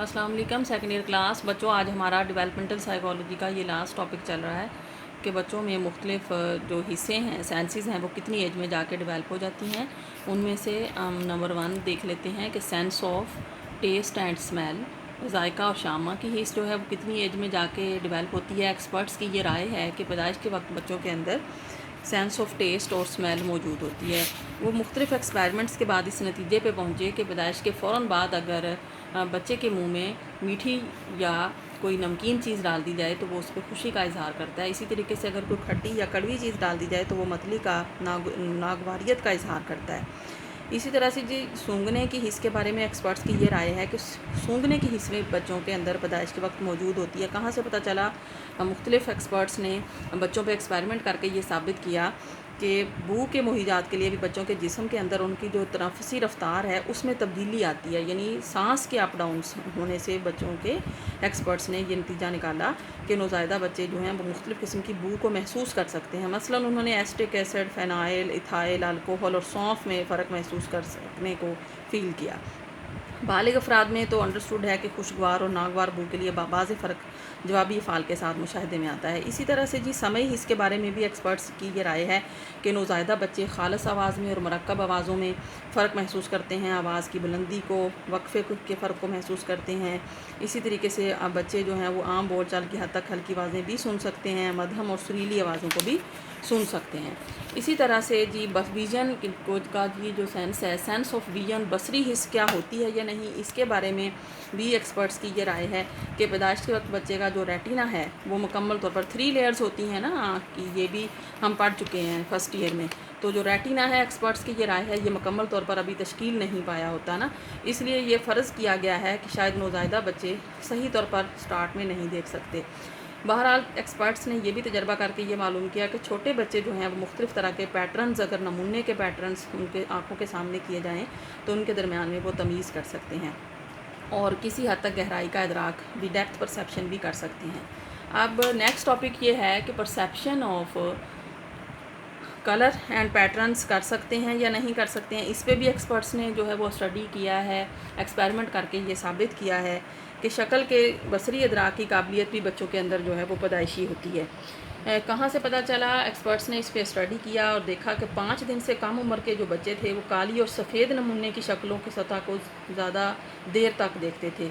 अस्सलाम वालेकुम। Second year class बच्चों, आज हमारा डेवलपमेंटल साइकोलॉजी का ये लास्ट टॉपिक चल रहा है कि बच्चों में मुख्तलिफ जो हिस्से हैं, सेंसेस हैं, वो कितनी एज में जाके डेवलप हो जाती हैं। उनमें से नंबर 1 देख लेते हैं कि sense of taste and smell, जायका और शामा की हिस्स जो है वो कितनी एज में जाके डेवलप होती है। एक्सपर्ट्स की ये राय है कि पैदाइश के वक्त बच्चों के अंदर सेंस ऑफ टेस्ट और स्मेल मौजूद होती है। वो मुख्तलिफ एक्सपेरिमेंट्स के बाद इस नतीजे पे पहुँचे कि पैदाइश के फ़ौरन बाद अगर बच्चे के मुंह में मीठी या कोई नमकीन चीज़ डाल दी जाए तो वो उस पर खुशी का इजहार करता है। इसी तरीके से अगर कोई खट्टी या कड़वी चीज़ डाल दी जाए तो वो मतली का नागवारियत का इजहार करता है। इसी तरह से जी सूंघने की हिस्स के बारे में एक्सपर्ट्स की ये राय है कि सूंघने की हिस्स में बच्चों के अंदर पैदाइश के वक्त मौजूद होती है। कहाँ से पता चला? मुख्तलिफ एक्सपर्ट्स ने बच्चों पे एक्सपेरिमेंट करके ये साबित किया कि बू के मुहिजात के लिए भी बच्चों के जिस्म के अंदर उनकी जो तनफ़ुसी रफ्तार है उसमें तब्दीली आती है, यानी सांस के अप डाउन्स होने से बच्चों के एक्सपर्ट्स ने ये नतीजा निकाला कि नौज़ायदा बच्चे जो हैं वो मुख्तलिफ़ किस्म की बू को महसूस कर सकते हैं। मसलन उन्होंने एस्टिक एसिड, फ़ेनाइल, इथाइल, अल्कोहल और सौंफ में फ़र्क महसूस कर सकने को फ़ील किया। बालिग अफराद में तो अंडरस्टूड है कि खुशगवार और नागवार बू के लिए बाज़ फ़र्क जवाबी फ़ाल के साथ मुशाहिदे में आता है। इसी तरह से जी समई हिस्स के बारे में भी एक्सपर्ट्स की ये राय है कि नौज़ायदा बच्चे खालस आवाज़ में और मरकब आवाज़ों में फ़र्क महसूस करते हैं। आवाज़ की बुलंदी को, वक्फ़े के फ़र्क को महसूस करते हैं। इसी तरीके से बच्चे जो हैं वो आम बोल चाल की हद तक हल्की आवाज़ें भी सुन सकते हैं, मध्यम और सुरीली आवाज़ों को भी सुन सकते हैं। इसी तरह से जी बस विजन का जी जो सेंस है, सेंस ऑफ विजन, बसरी हिस्स क्या होती है या नहीं, इसके बारे में भी एक्सपर्ट्स की ये राय है कि पैदाइश के वक्त बच्चे का जो रेटिना है वो मुकम्मल तौर पर 3 लेयर्स होती हैं ना आँख की, ये भी हम पढ़ चुके हैं फर्स्ट ईयर में। तो जो रेटिना है, एक्सपर्ट्स की ये राय है, ये मुकम्मल तौर पर अभी तश्कील नहीं पाया होता ना, इसलिए ये फ़र्ज़ किया गया है कि शायद नौज़ायदा बच्चे सही तौर पर स्टार्ट में नहीं देख सकते। बहरहाल एक्सपर्ट्स ने ये भी तजर्बा करके ये मालूम किया कि छोटे बच्चे जो हैं वो मुख्तलिफ़ तरह के पैटर्न्स, अगर नमूने के पैटर्न्स उनके आँखों के सामने किए जाएँ तो उनके दरमियान में वो तमीज़ कर सकते हैं और किसी हद तक गहराई का इदराक भी, डेप्थ परसेप्शन भी कर सकते हैं। अब नेक्स्ट टॉपिक ये है कि perception of colour and patterns कर सकते हैं या नहीं कर सकते हैं। इस पे भी एक्सपर्ट्स ने जो है वो स्टडी किया है, एक्सपेरिमेंट करके ये साबित किया है कि शक्ल के बसरी इदराक की काबिलियत भी बच्चों के अंदर जो है वो पैदाइशी होती है। कहाँ से पता चला? एक्सपर्ट्स ने इस पे स्टडी किया और देखा कि 5 दिन से कम उम्र के जो बच्चे थे वो काली और सफ़ेद नमूने की शक्लों की सतह को ज़्यादा देर तक देखते थे।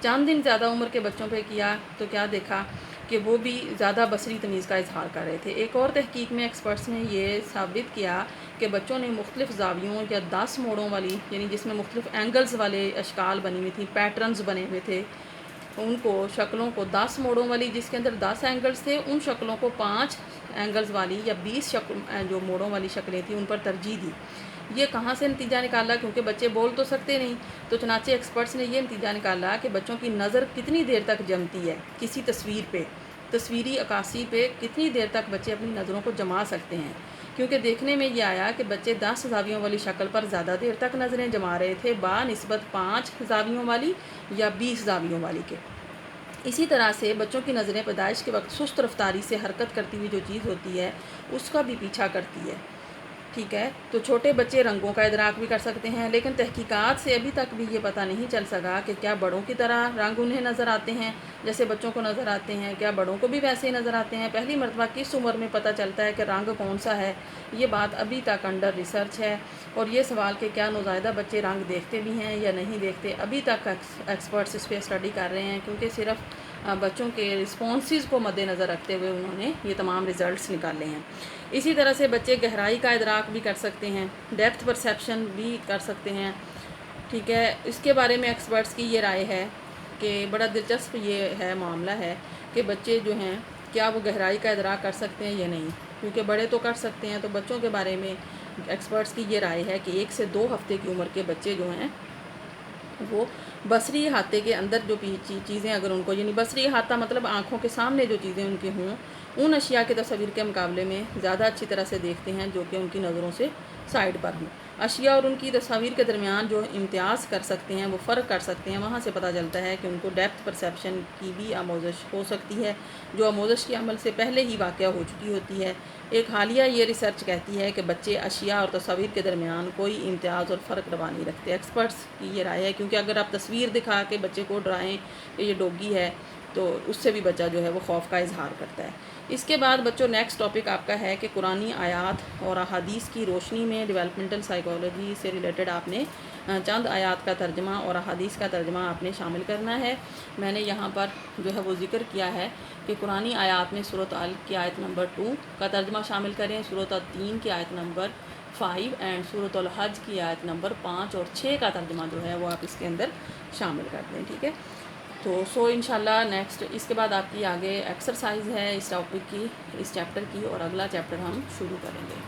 चंद दिन ज़्यादा उम्र के बच्चों पे किया तो क्या देखा कि वो भी ज़्यादा बसरी तमीज़ का इजहार कर रहे थे। एक और तहकीक में एक्सपर्ट्स ने ये साबित किया कि बच्चों ने मुख्तलिफ़ ज़ावियों या 10 मोड़ों वाली, यानी जिसमें मुख्तलिफ़ एंगल्स वाले अशकाल बनी हुई थी, पैटर्न्स बने हुए थे, उनको शक्लों को 10 मोड़ों वाली जिसके अंदर 10 एंगल्स थे, उन शक्लों को 5 एंगल्स वाली या 20 शक्ल जो मोड़ों वाली शक्लें थी उन पर तरजीह दी। ये कहाँ से नतीजा निकाला? क्योंकि बच्चे बोल तो सकते नहीं, तो चनाचे एक्सपर्ट्स ने ये नतीजा निकाला कि बच्चों की नज़र कितनी देर तक जमती है किसी तस्वीर पे, तस्वीरी अक्कासी पे कितनी देर तक बच्चे अपनी नज़रों को जमा सकते हैं। क्योंकि देखने में ये आया कि बच्चे 10 ज़ावियों वाली शक्ल पर ज़्यादा देर तक नज़रें जमा रहे थे बानिस्बत 5 ज़ावियों वाली या 20 ज़ावियों वाली के। इसी तरह से बच्चों की नज़रें पैदाइश के वक्त सुस्त रफ्तारी से हरकत करती हुई जो चीज़ होती है उसका भी पीछा करती है। ठीक है, तो छोटे बच्चे रंगों का इदराक भी कर सकते हैं, लेकिन तहकीकात से अभी तक भी ये पता नहीं चल सका कि क्या बड़ों की तरह रंग उन्हें नज़र आते हैं जैसे बच्चों को नज़र आते हैं, क्या बड़ों को भी वैसे ही नज़र आते हैं। पहली मरतबा किस उम्र में पता चलता है कि रंग कौन सा है, ये बात अभी तक अंडर रिसर्च है। और ये सवाल कि क्या नौज़ायदा बच्चे रंग देखते भी हैं या नहीं देखते, अभी तक एक्सपर्ट्स इस पर स्टडी कर रहे हैं, क्योंकि सिर्फ बच्चों के रिस्पॉन्सेस को मद्देनज़र रखते हुए उन्होंने ये तमाम रिज़ल्ट्स निकाले हैं। इसी तरह से बच्चे गहराई का इदराक भी कर सकते हैं, डेप्थ परसेप्शन भी कर सकते हैं। ठीक है, इसके बारे में एक्सपर्ट्स की ये राय है कि बड़ा दिलचस्प ये है मामला है कि बच्चे जो हैं क्या वो गहराई का इदराक कर सकते हैं या नहीं, क्योंकि बड़े तो कर सकते हैं। तो बच्चों के बारे में एक्सपर्ट्स की ये राय है कि 1 से 2 हफ्ते की उम्र के बच्चे जो हैं वो बसरी अहाते के अंदर जो चीज़ें अगर उनको, यानी बसरी अहाता मतलब आँखों के सामने जो चीज़ें उनके हों, उन अशिया के तस्वीर के मुकाबले में ज़्यादा अच्छी तरह से देखते हैं जो कि उनकी नज़रों से साइड पर हों। اشیاء اور ان کی تصاویر کے درمیان جو امتیاز کر سکتے ہیں، وہ فرق کر سکتے ہیں، وہاں سے پتہ چلتا ہے کہ ان کو ڈیپتھ پرسیپشن کی بھی آموزش ہو سکتی ہے، جو آموزش کے عمل سے پہلے ہی واقع ہو چکی ہوتی ہے۔ ایک حالیہ یہ ریسرچ کہتی ہے کہ بچے اشیاء اور تصاویر کے درمیان کوئی امتیاز اور فرق روا نہیں رکھتے۔ ایکسپرٹس کی یہ رائے ہے، کیونکہ اگر آپ تصویر دکھا کے بچے کو ڈرائیں کہ یہ ڈوگی ہے تو اس سے بھی بچہ جو ہے وہ خوف کا اظہار کرتا ہے۔ اس کے بعد بچوں نیکسٹ ٹاپک آپ کا ہے کہ قرآنی آیات اور احادیث کی روشنی میں ڈیولپمنٹل سائیکالوجی سے ریلیٹڈ آپ نے چند آیات کا ترجمہ اور احادیث کا ترجمہ آپ نے شامل کرنا ہے۔ میں نے یہاں پر جو ہے وہ ذکر کیا ہے کہ قرآنی آیات میں سورۃ الق کی آیت نمبر 2 کا ترجمہ شامل کریں، سورۃ التین کی آیت نمبر 5 اینڈ سورۃ الحج کی آیت نمبر 5 اور 6 کا ترجمہ جو ہے وہ آپ اس کے اندر شامل کر دیں، ٹھیک ہے۔ تو انشاءاللہ نیکسٹ اس کے بعد آپ کی آگے ایکسرسائز ہے اس ٹاپک کی، اس چیپٹر کی، اور اگلا چیپٹر ہم شروع کریں گے۔